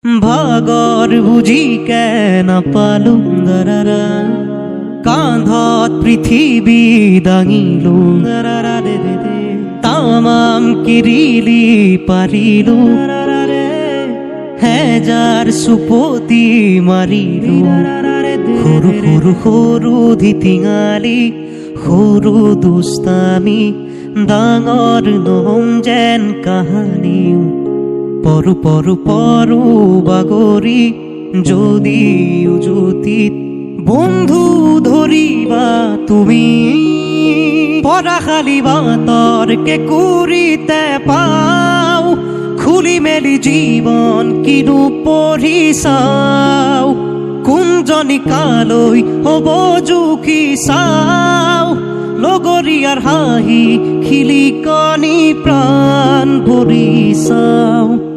ভাগর বুঝি কেন পালুম দারারা কাঁধত পৃথিবী দাঙিলু দারারা দে দে দে তামাম কিরিলি পারিলু হেজার সুপতি মারিলু সৰু সৰু সৰু ধিটিঙালি সৰু দুষ্টামি ডাঙৰ নহম যেন কাহানি পৰু পৰু পৰু বাগৰি যদি উজুতিত বন্ধু ধৰিবা তুমি পৰাশালি বাতৰ কেঁকুৰিতে পাও খুলি মেলি জীৱন কিনো পঢ়ি চাও কোনজনী কালৈ হ'ব জুখি চাও লগৰীয়াৰ হাঁহি খিলিকনি প্ৰাণ ভৰি চাও।